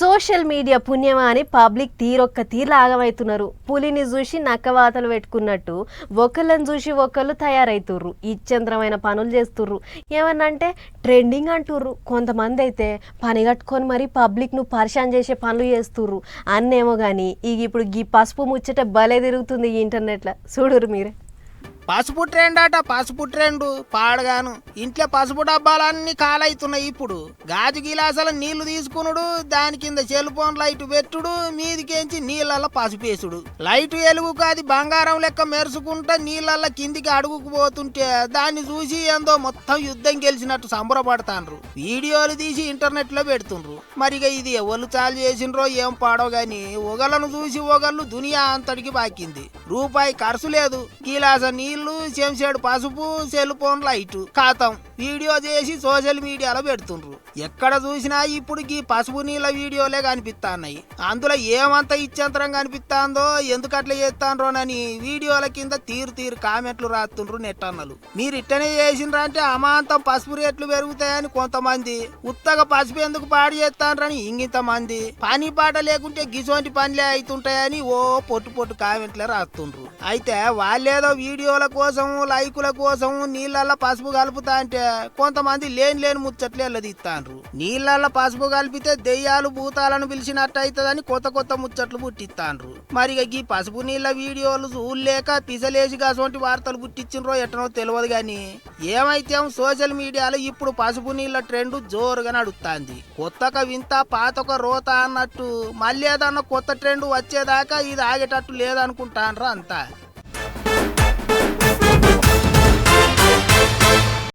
Social media పుణ్యమా అని public తీరొక్క తీరు ఆగమవుతున్నారు. పులిని చూసి నక్కవాతలు పెట్టుకున్నట్టు ఒకళ్ళని చూసి ఒకళ్ళు తయారైతుర్రు. ఇచ్చంద్రమైన పనులు చేస్తుర్రు. ఏమన్నంటే ట్రెండింగ్ అంటుర్రు. కొంతమంది అయితే పని కట్టుకొని మరి పబ్లిక్ను పరిశాన్ చేసే పనులు చేస్తుర్రు. అన్నేమో కానీ ఇప్పుడు ఈ పసుపు ముచ్చట భలే తిరుగుతుంది ఈ ఇంటర్నెట్లో. చూడురు మీరే. పసుపు ట్రెండ్ అట, పసుపు ట్రెండ్ పాడగాను. ఇంట్లో పసుపు డబ్బాలన్నీ కాలవుతున్నాయి. ఇప్పుడు గాజు గిలాసాల నీళ్లు తీసుకునుడు, దాని కింద సెల్ ఫోన్ లైట్ పెట్టుడు, మీదికేంచి నీళ్ళల్లో పసుపు వేసుడు. లైట్ ఎలుగుకు అది బంగారం లెక్క మెరుసుకుంటా నీళ్ళల్లో కిందికి అడుగుకు పోతుంటే దాన్ని చూసి ఏందో మొత్తం యుద్ధం గెలిచినట్టు సంబరపడతాండ్రు. వీడియోలు తీసి ఇంటర్నెట్ లో పెడుతుండ్రు. మరిగా ఇది ఎవరు చాలు చేసిండ్రో ఏం పాడో గాని ఒకళ్ళను చూసి ఒకళ్ళు దునియా అంతటికి బాకింది. రూపాయి ఖర్చు లేదు. గిలాస నీళ్ళు, చెంచాడు పసుపు, సెల్ ఫోన్ లైట్, ఖాతం వీడియో చేసి సోషల్ మీడియాలో పెడుతుండ్రు. ఎక్కడ చూసినా ఇప్పుడు ఈ పసుపు నీళ్ళ వీడియోలే కనిపిస్తాన్నాయి. అందులో ఏమంత ఇచ్చంతరం కనిపిస్తాందో, ఎందుకట్లా చేస్తాండ్రోనని వీడియోల కింద తీరు కామెంట్లు రాస్తుండ్రు నెట్టన్నలు. మీరు ఇట్టనే చేసిండ్రా అంటే అమాంతం పసుపు రేట్లు పెరుగుతాయని కొంతమంది, ఉత్తగా పసుపు ఎందుకు పాడు చేస్తాండ్రని ఇంగింతమంది, పని పాట లేకుంటే గిసోంటి పనులే అవుతుంటాయని ఓ పొట్టు కామెంట్లే రాస్తుండ్రు. అయితే వాళ్ళేదో వీడియోల కోసం, లైకుల కోసం నీళ్ళల్లో పసుపు కలుపుతా అంటే కొంతమంది లేని ముచ్చట్లు ఎల్లదీస్తాండ్రు. నీళ్ళల్లో పసుపు కలిపితే దెయ్యాలు భూతాలను పిలిచినట్టు అవుతుందని కొత్త ముచ్చట్లు పుట్టిస్తాండ్రు. మరిగా ఈ పసుపు నీళ్ళ వీడియోలు చూడలేక పిసలేసి అటువంటి వార్తలు పుట్టించిండ్రో ఎట్టనో తెలియదు గాని ఏమైతే సోషల్ మీడియాలో ఇప్పుడు పసుపు నీళ్ళ ట్రెండ్ జోరుగా నడుస్తుంది. కొత్తగా వింత పాతొక రోత అన్నట్టు మళ్ళీ ఏదన్నా కొత్త ట్రెండ్ వచ్చేదాకా ఇది ఆగేటట్టు లేదనుకుంటాండ్రు అంతా.